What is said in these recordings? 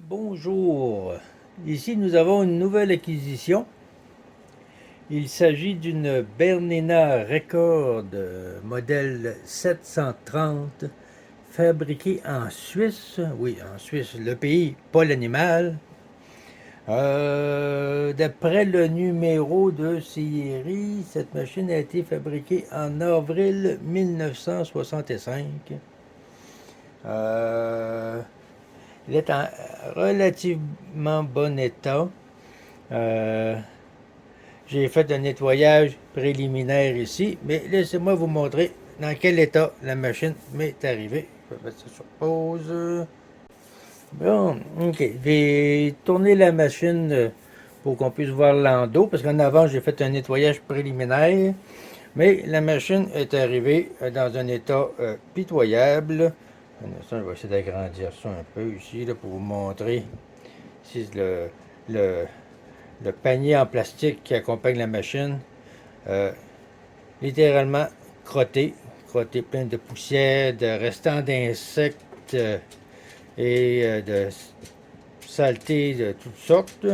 Bonjour, ici nous avons une nouvelle acquisition. Il s'agit d'une Bernina Record modèle 730 fabriquée en Suisse. Oui, en Suisse, le pays, pas l'animal. D'après le numéro de série, cette machine a été fabriquée en avril 1965. Elle est en relativement bon état. Euh, J'ai fait un nettoyage préliminaire ici, mais laissez-moi vous montrer dans quel état la machine m'est arrivée. Je vais mettre ça sur pause. Bon, ok. J'ai tourné la machine pour qu'on puisse voir l'endos, parce qu'en avant, j'ai fait un nettoyage préliminaire, mais la machine est arrivée dans un état pitoyable. Un instant, je vais essayer d'agrandir ça un peu ici là, pour vous montrer si le, le panier en plastique qui accompagne la machine, euh, littéralement crotté, crotté plein de poussière, de restants d'insectes et de saletés de toutes sortes.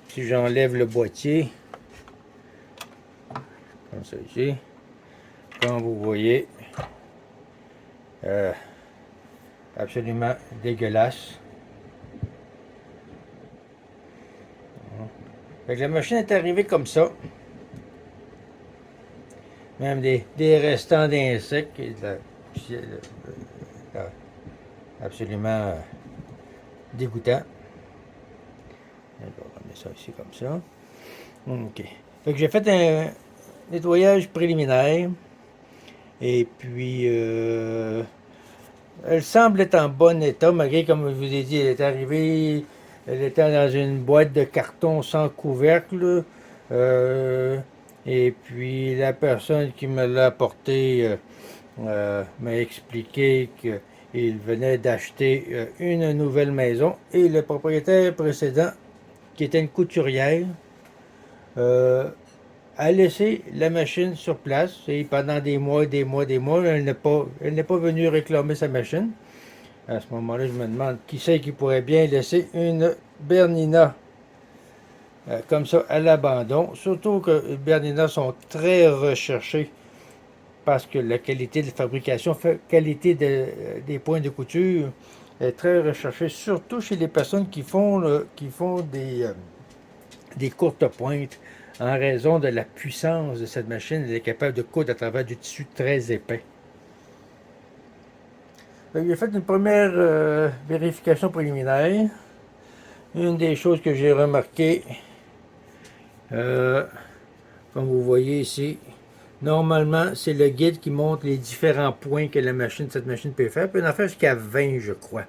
Si j'enlève le boîtier, comme ça ici, comme vous voyez, euh, absolument dégueulasse. Fait que la machine est arrivée comme ça. Même des restants d'insectes et de la poussière, absolument dégoûtant. On va mettre ça ici comme ça. OK. Fait que j'ai fait un nettoyage préliminaire. Et puis, elle semble être en bon état, malgré, comme je vous ai dit, elle est arrivée, elle était dans une boîte de carton sans couvercle. Euh, et puis, la personne qui me l'a apporté m'a expliqué qu'il venait d'acheter une nouvelle maison. Et le propriétaire précédent, qui était une couturière, euh, a laissé la machine sur place et pendant des mois, des mois, des mois, elle n'est pas venue réclamer sa machine. À ce moment-là, je me demande qui c'est qui pourrait bien laisser une Bernina comme ça à l'abandon. Surtout que les Bernina sont très recherchés parce que la qualité de fabrication, qualité des points de couture est très recherchée, surtout chez les personnes qui font des courtes pointes. En raison de la puissance de cette machine, elle est capable de coudre à travers du tissu très épais. J'ai fait une première vérification préliminaire. Une des choses que j'ai remarqué, euh, comme vous voyez ici, normalement, c'est le guide qui montre les différents points que cette machine peut faire. Elle peut en faire jusqu'à 20, je crois.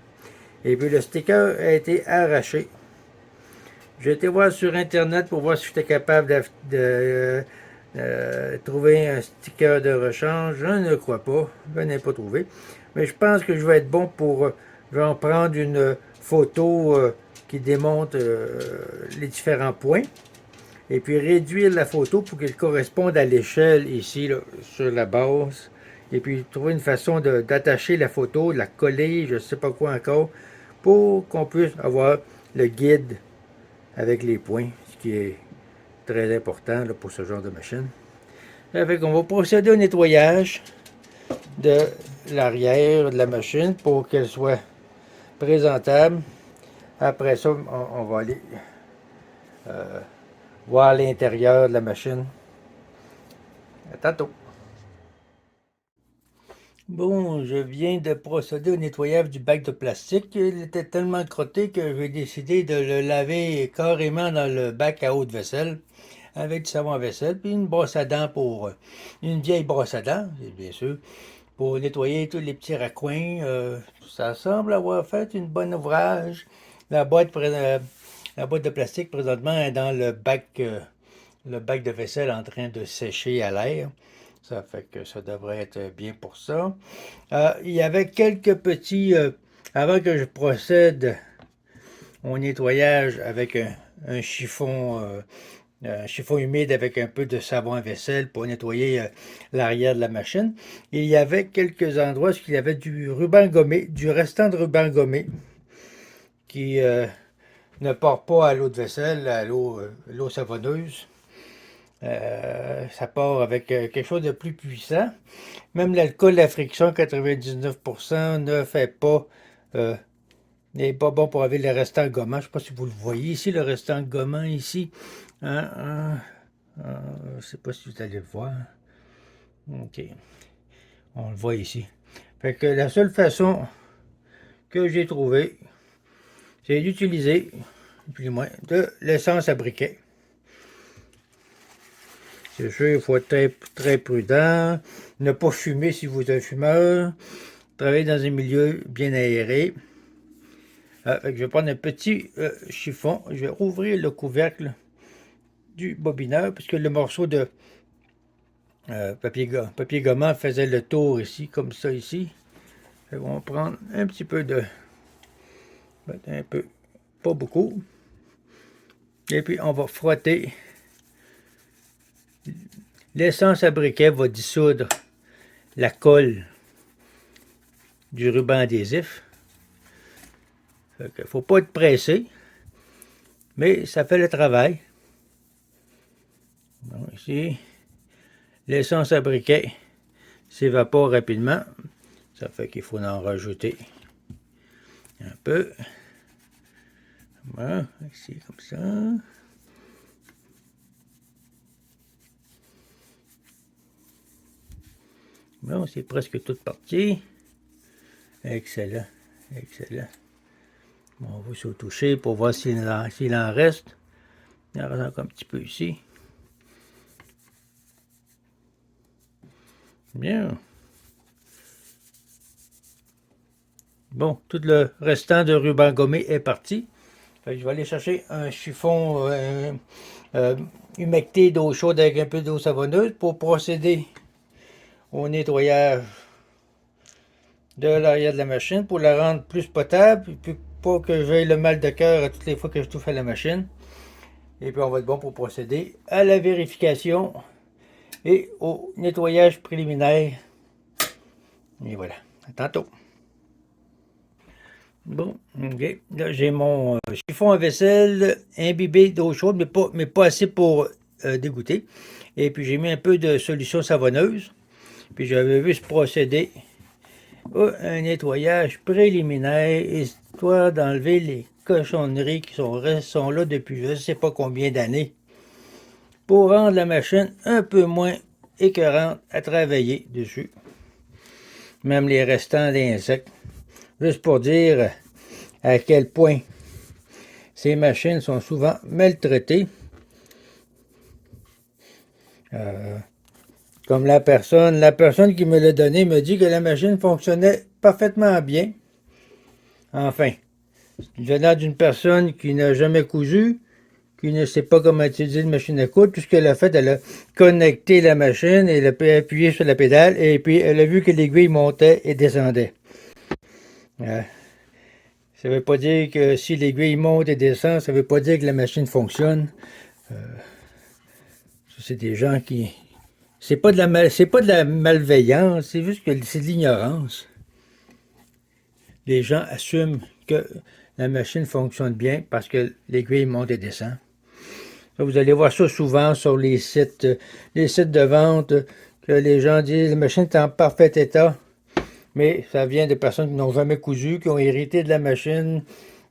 Et puis le sticker a été arraché. J'ai été voir sur Internet pour voir si j'étais capable trouver un sticker de rechange. Je ne crois pas. Je n'ai pas trouvé. Mais je pense que je vais être bon pour... je vais en prendre une photo qui démontre les différents points. Et puis réduire la photo pour qu'elle corresponde à l'échelle ici, là, sur la base. Et puis trouver une façon d'attacher la photo, de la coller, je ne sais pas quoi encore, pour qu'on puisse avoir le guide avec les points, ce qui est très important là, pour ce genre de machine. Fait qu'on va procéder au nettoyage de l'arrière de la machine pour qu'elle soit présentable. Après ça, on va aller voir l'intérieur de la machine. À tantôt. Bon, je viens de procéder au nettoyage du bac de plastique. Il était tellement crotté que j'ai décidé de le laver carrément dans le bac à eau de vaisselle avec du savon à vaisselle, puis une brosse à dents une vieille brosse à dents, bien sûr, pour nettoyer tous les petits raccoins. Ça semble avoir fait une bonne ouvrage. La boîte, la boîte de plastique présentement est dans le bac de vaisselle en train de sécher à l'air. Ça fait que ça devrait être bien pour ça. Il y avait quelques petits... avant que je procède au nettoyage avec un chiffon un chiffon humide avec un peu de savon à vaisselle pour nettoyer l'arrière de la machine. Et il y avait quelques endroits où il y avait du ruban gommé, du restant de ruban gommé qui ne part pas à l'eau de vaisselle, à l'eau savonneuse. Ça part avec quelque chose de plus puissant. Même l'alcool à friction, 99%, ne fait pas, n'est pas bon pour enlever le restant gommant. Je ne sais pas si vous le voyez ici, le restant gommant ici. Hein, hein, je ne sais pas si vous allez le voir. OK. On le voit ici. Fait que la seule façon que j'ai trouvé, c'est d'utiliser, plus ou moins, de l'essence à briquet. C'est sûr, il faut être très, très prudent. Ne pas fumer si vous êtes un fumeur. Travailler dans un milieu bien aéré. Je vais prendre un petit chiffon. Je vais ouvrir le couvercle du bobineur, puisque le morceau de papier gommant faisait le tour ici, comme ça ici. On va prendre un petit peu de... un peu, pas beaucoup. Et puis on va frotter. L'essence à briquet va dissoudre la colle du ruban adhésif. Il ne faut pas être pressé, mais ça fait le travail. Donc ici, l'essence à briquet s'évapore rapidement. Ça fait qu'il faut en rajouter un peu. Voilà, ici comme ça. Bon, c'est presque tout parti. Excellent, excellent. Bon, on va se toucher pour voir s'il en reste. Il en reste encore un petit peu ici. Bien. Bon, tout le restant de ruban gommé est parti. Je vais aller chercher un chiffon humecté d'eau chaude avec un peu d'eau savonneuse pour procéder au nettoyage de l'arrière de la machine pour la rendre plus potable, et puis pas que j'aie le mal de cœur à toutes les fois que je touche à la machine. Et puis on va être bon pour procéder à la vérification et au nettoyage préliminaire. Et voilà, à tantôt. Bon, ok. Là, j'ai mon chiffon à vaisselle imbibé d'eau chaude, mais pas assez pour dégoûter. Et puis j'ai mis un peu de solution savonneuse. Puis j'avais vu ce procédé un nettoyage préliminaire, histoire d'enlever les cochonneries qui sont là depuis je ne sais pas combien d'années, pour rendre la machine un peu moins écœurante à travailler dessus. Même les restants d'insectes. Juste pour dire à quel point ces machines sont souvent maltraitées. Comme la personne qui me l'a donné me dit que la machine fonctionnait parfaitement bien. Enfin, venant d'une personne qui n'a jamais cousu, qui ne sait pas comment utiliser une machine à coudre, tout ce qu'elle a fait, elle a connecté la machine, elle a appuyé sur la pédale, et puis elle a vu que l'aiguille montait et descendait. Ça ne veut pas dire que si l'aiguille monte et descend, ça ne veut pas dire que la machine fonctionne. C'est des gens qui... c'est pas de la malveillance, c'est juste que c'est de l'ignorance. Les gens assument que la machine fonctionne bien parce que l'aiguille monte et descend. Vous allez voir ça souvent sur les sites de vente, que les gens disent la machine est en parfait état, mais ça vient de personnes qui n'ont jamais cousu, qui ont hérité de la machine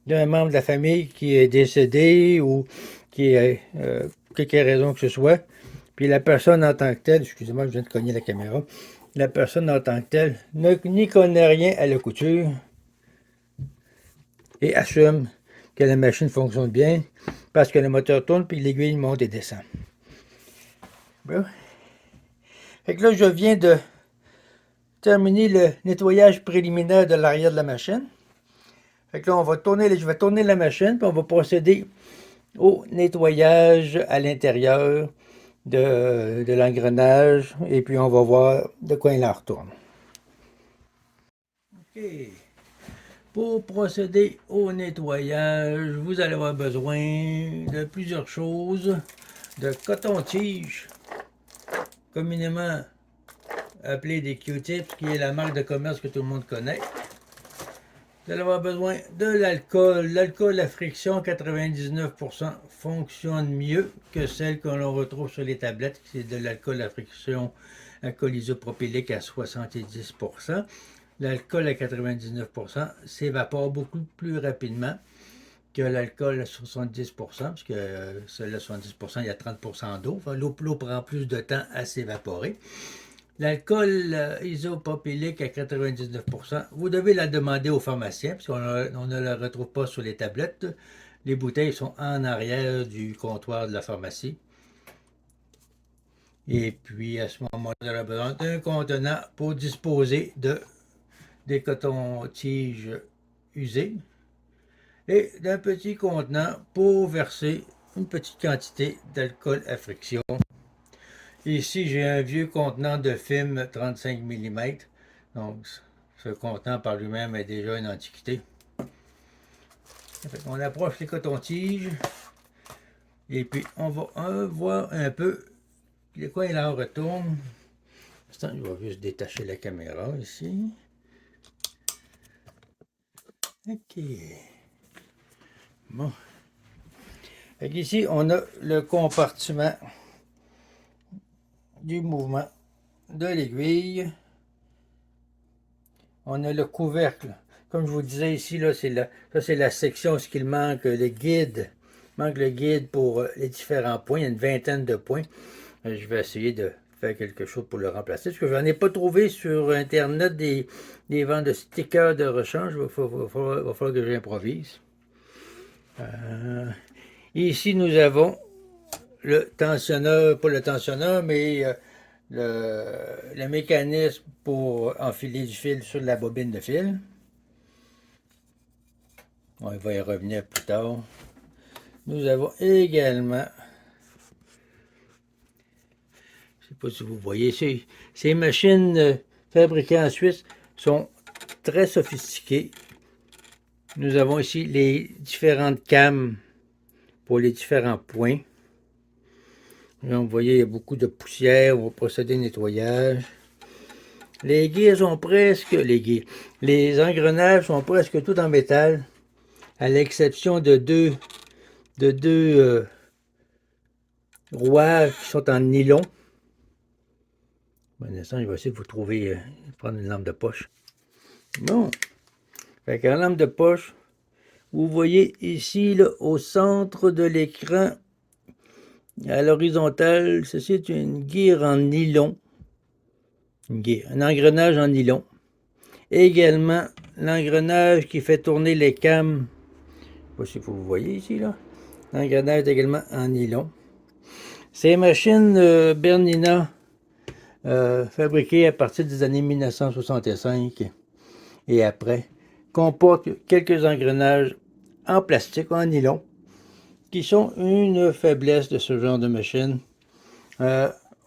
d'un membre de la famille qui est décédé ou qui est quelque raison que ce soit. Puis la personne en tant que telle, excusez-moi, je viens de cogner la caméra, la personne en tant que telle n'y connaît rien à la couture et assume que la machine fonctionne bien parce que le moteur tourne puis l'aiguille monte et descend. Bon. Fait que là, je viens de terminer le nettoyage préliminaire de l'arrière de la machine. Fait que là, je vais tourner la machine puis on va procéder au nettoyage à l'intérieur de l'engrenage et puis on va voir de quoi il en retourne. OK. Pour procéder au nettoyage, vous allez avoir besoin de plusieurs choses. de coton-tige, communément appelé des Q-tips, qui est la marque de commerce que tout le monde connaît. Vous allez avoir besoin de l'alcool. L'alcool à friction 99% fonctionne mieux que celle que l'on retrouve sur les tablettes. C'est de l'alcool à friction alcool isopropylique à 70%. L'alcool à 99% s'évapore beaucoup plus rapidement que l'alcool à 70%, parce que celui à 70%, il y a 30% d'eau. Enfin, l'eau prend plus de temps à s'évaporer. L'alcool isopropylique à 99%, vous devez la demander au pharmacien, parce qu'on ne la retrouve pas sur les tablettes. Les bouteilles sont en arrière du comptoir de la pharmacie. Et puis, à ce moment-là, on a besoin d'un contenant pour disposer des cotons-tiges usés et d'un petit contenant pour verser une petite quantité d'alcool à friction. Ici, j'ai un vieux contenant de film 35 mm. Donc, ce contenant par lui-même est déjà une antiquité. On approche les cotons-tiges. Et puis, on va voir un peu de quoi il en retourne. Je vais juste détacher la caméra ici. OK. Bon. Ici, on a le compartiment du mouvement de l'aiguille. On a le couvercle. Comme je vous disais ici, là, ça c'est la section, ce qu'il manque, le guide. Il manque le guide pour les différents points. Il y a une vingtaine de points. Je vais essayer de faire quelque chose pour le remplacer. Parce que je n'en ai pas trouvé sur Internet des ventes de stickers de rechange. Il va falloir que j'improvise. Ici, nous avons le tensionneur, pas le tensionneur, mais le mécanisme pour enfiler du fil sur la bobine de fil. On va y revenir plus tard. Nous avons également, je ne sais pas si vous voyez, ces machines fabriquées en Suisse sont très sophistiquées. Nous avons ici les différentes cames pour les différents points. Là, vous voyez, il y a beaucoup de poussière. On va procéder au nettoyage. Les guides sont presque... Les engrenages sont presque tout en métal, à l'exception de deux rouages qui sont en nylon. Bon instant, je vais essayer de vous trouver, prendre une lampe de poche. Bon. Fait qu'en lampe de poche, vous voyez ici, là, au centre de l'écran, à l'horizontale, ceci est une guire en nylon. Un engrenage en nylon. Et également, l'engrenage qui fait tourner les cames. Je ne sais pas si vous voyez ici, là. L'engrenage également en nylon. Ces machines Bernina, fabriquées à partir des années 1965 et après, comportent quelques engrenages en plastique, en nylon, qui sont une faiblesse de ce genre de machine.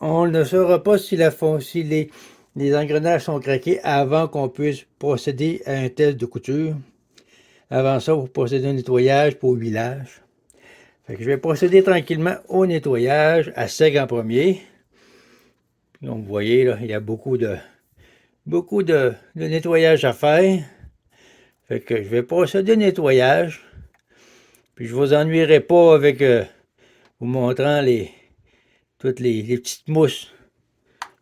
On ne saura pas si les engrenages sont craqués avant qu'on puisse procéder à un test de couture. Avant ça, vous procédez au nettoyage pour huilage. Fait que je vais procéder tranquillement au nettoyage à sec en premier. Donc, vous voyez, là, il y a beaucoup de nettoyage à faire. Fait que je vais procéder au nettoyage. Puis je ne vous ennuierai pas avec vous montrant toutes les petites mousses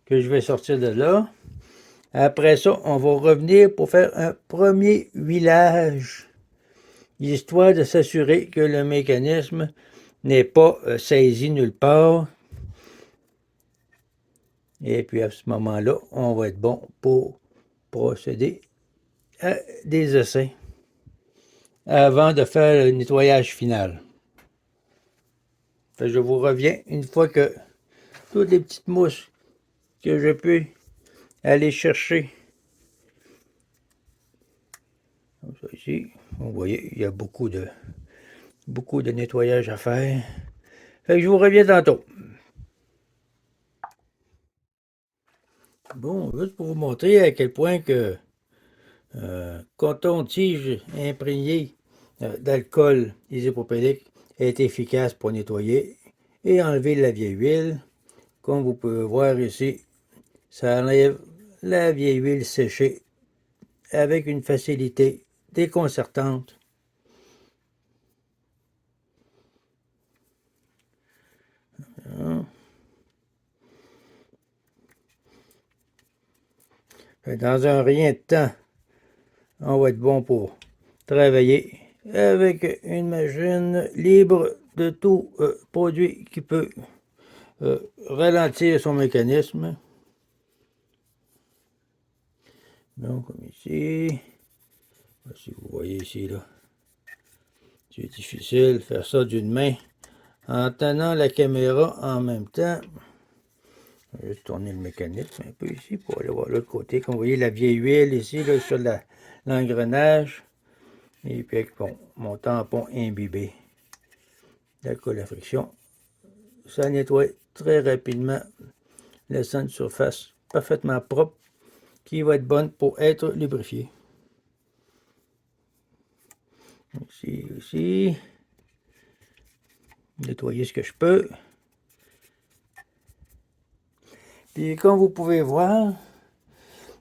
que je vais sortir de là. Après ça, on va revenir pour faire un premier huilage, histoire de s'assurer que le mécanisme n'est pas saisi nulle part. Et puis à ce moment-là, on va être bon pour procéder à des essais avant de faire le nettoyage final. Fait que je vous reviens une fois que toutes les petites mousses que je peux aller chercher. Comme ça ici, vous voyez, il y a beaucoup de nettoyage à faire. Fait que je vous reviens tantôt. Bon, juste pour vous montrer à quel point que coton-tige imprégné d'alcool isopropylique est efficace pour nettoyer et enlever la vieille huile. Comme vous pouvez voir ici, ça enlève la vieille huile séchée avec une facilité déconcertante. Dans un rien de temps, on va être bon pour travailler avec une machine libre de tout produit qui peut ralentir son mécanisme. Donc, comme ici, si vous voyez ici, là, c'est difficile de faire ça d'une main en tenant la caméra en même temps. Je vais juste tourner le mécanisme un peu ici pour aller voir l'autre côté. Comme vous voyez, la vieille huile ici, là, sur l'engrenage. Et puis avec mon tampon imbibé d'alcool à friction, ça nettoie très rapidement, laissant une surface parfaitement propre qui va être bonne pour être lubrifiée. Ici aussi, nettoyer ce que je peux. Puis comme vous pouvez voir,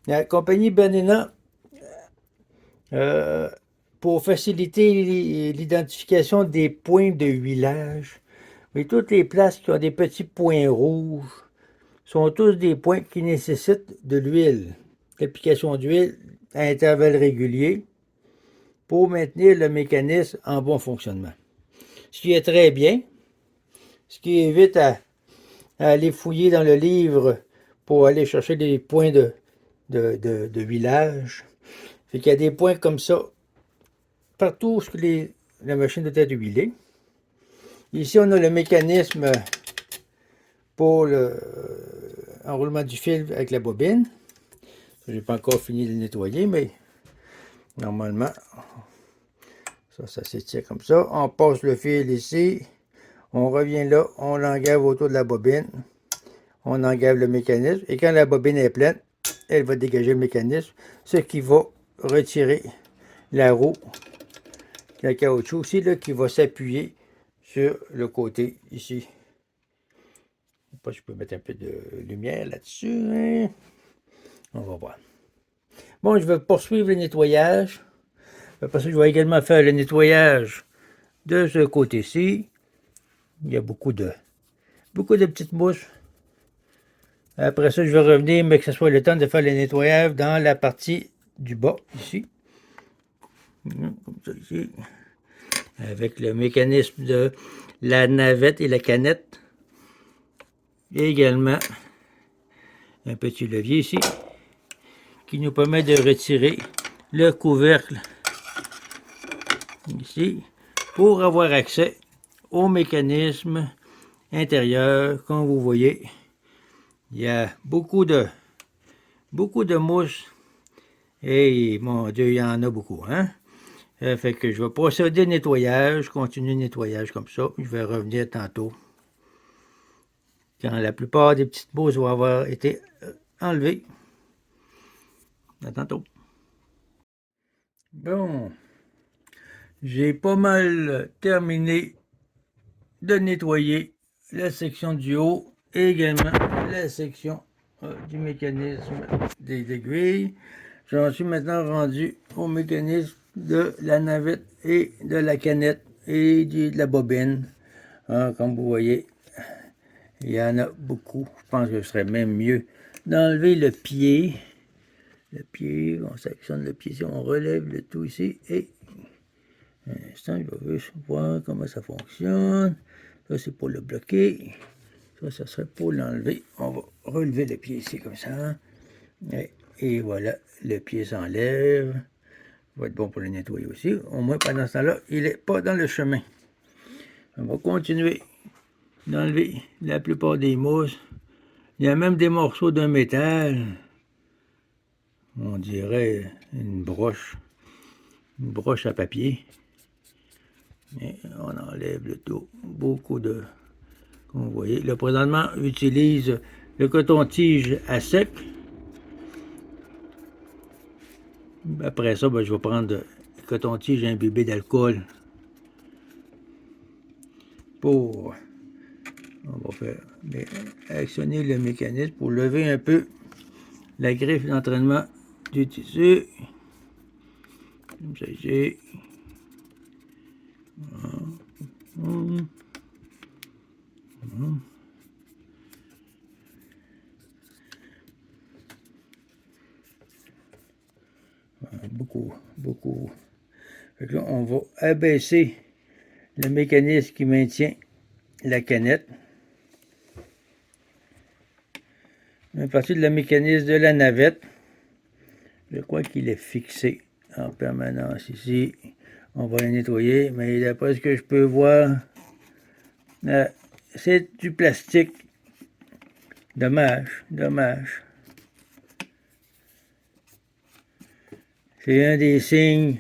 la compagnie Bernina, pour faciliter l'identification des points de huilage, mais toutes les places qui ont des petits points rouges sont tous des points qui nécessitent de l'huile, l'application d'huile à intervalles réguliers pour maintenir le mécanisme en bon fonctionnement. Ce qui est très bien, ce qui évite à aller fouiller dans le livre pour aller chercher des points de huilage. Fait qu'il y a des points comme ça partout où la machine doit être huilée. Ici, on a le mécanisme pour l'enroulement du fil avec la bobine. Je n'ai pas encore fini de le nettoyer, mais normalement, ça s'étire comme ça. On passe le fil ici. On revient là, on l'engave autour de la bobine. On engave le mécanisme. Et quand la bobine est pleine, elle va dégager le mécanisme, ce qui va retirer la roue, le caoutchouc aussi, là, qui va s'appuyer sur le côté ici. Je sais pas si je peux mettre un peu de lumière là-dessus. Hein? On va voir. Bon, je vais poursuivre le nettoyage. Après ça, je vais également faire le nettoyage de ce côté-ci. Il y a beaucoup de petites mousses. Après ça, je vais revenir, mais que ce soit le temps de faire le nettoyage dans la partie du bas, ici. Comme ça, ici. Avec le mécanisme de la navette et la canette. Et également, un petit levier ici, qui nous permet de retirer le couvercle, ici, pour avoir accès au mécanisme intérieur. Comme vous voyez, il y a beaucoup de mousse. Et mon Dieu, il y en a beaucoup, hein? Fait que je vais procéder au nettoyage, continuer le nettoyage comme ça. Je vais revenir tantôt, quand la plupart des petites mousses vont avoir été enlevées. À tantôt. Bon, j'ai pas mal terminé de nettoyer la section du haut et également la section du mécanisme des aiguilles. J'en suis maintenant rendu au mécanisme de la navette et de la canette et de la bobine. Comme vous voyez, il y en a beaucoup. Je pense que ce serait même mieux d'enlever le pied. Le pied, on sectionne le pied, on relève le tout ici et un instant, je vais voir comment ça fonctionne. Ça, c'est pour le bloquer. Ça serait pour l'enlever. On va relever le pied ici comme ça. Et voilà, le pied s'enlève. Ça va être bon pour le nettoyer aussi. Au moins, pendant ce temps-là, il n'est pas dans le chemin. On va continuer d'enlever la plupart des mousses. Il y a même des morceaux de métal. On dirait une broche à papier. Et on enlève le tout. Beaucoup de... Comme vous voyez, là, présentement, j'utilise le coton-tige à sec. Après ça, je vais prendre le coton-tige imbibé d'alcool pour On va faire actionner le mécanisme pour lever un peu la griffe d'entraînement du tissu. Comme ça, j'ai. Beaucoup. Fait que là, on va abaisser le mécanisme qui maintient la canette. À partir de la mécanisme de la navette, je crois qu'il est fixé en permanence ici. On va le nettoyer, mais d'après ce que je peux voir, c'est du plastique. Dommage. C'est un des signes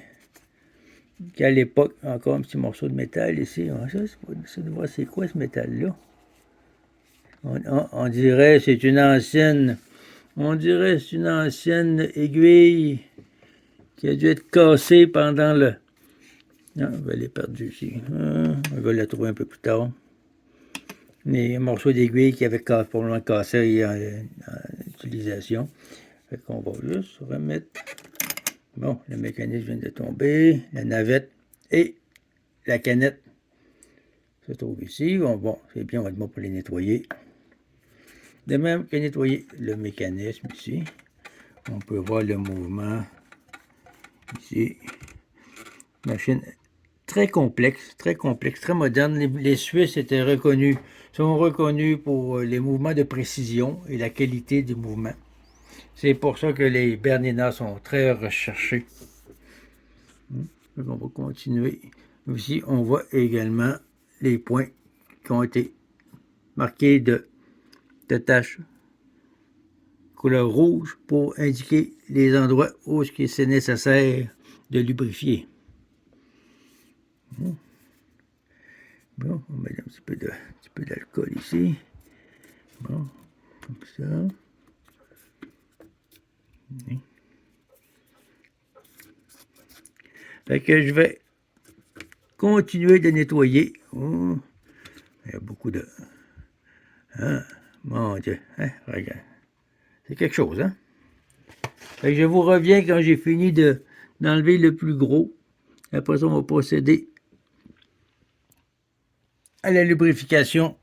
qu'à l'époque, encore un petit morceau de métal ici. C'est quoi ce métal-là? On dirait c'est une ancienne. On dirait c'est une ancienne aiguille qui a dû être cassée pendant le. Non, on va les perdre ici. On va la trouver un peu plus tard. Les morceaux d'aiguille qui avaient probablement cassé en utilisation. Fait qu'on va juste remettre. Bon, le mécanisme vient de tomber. La navette et la canette se trouvent ici. Bon, c'est bien, on va être bon pour les nettoyer. De même que nettoyer le mécanisme ici. On peut voir le mouvement ici. Machine très complexe, très moderne. Les Suisses sont reconnus pour les mouvements de précision et la qualité des mouvements. C'est pour ça que les Bernina sont très recherchés. On va continuer. Ici, on voit également les points qui ont été marqués de taches couleur rouge pour indiquer les endroits où c'est nécessaire de lubrifier. Bon, on va mettre un petit peu d'alcool ici. Bon, comme ça. Fait que je vais continuer de nettoyer. Oh, il y a beaucoup de. Mon Dieu. Regarde. C'est quelque chose, hein? Fait que je vous reviens quand j'ai fini d'enlever le plus gros. Après ça, on va procéder à la lubrification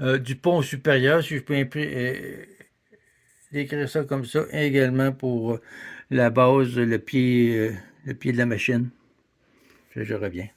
du pont supérieur, si je peux décrire ça comme ça, et également pour la base, le pied de la machine. Je reviens.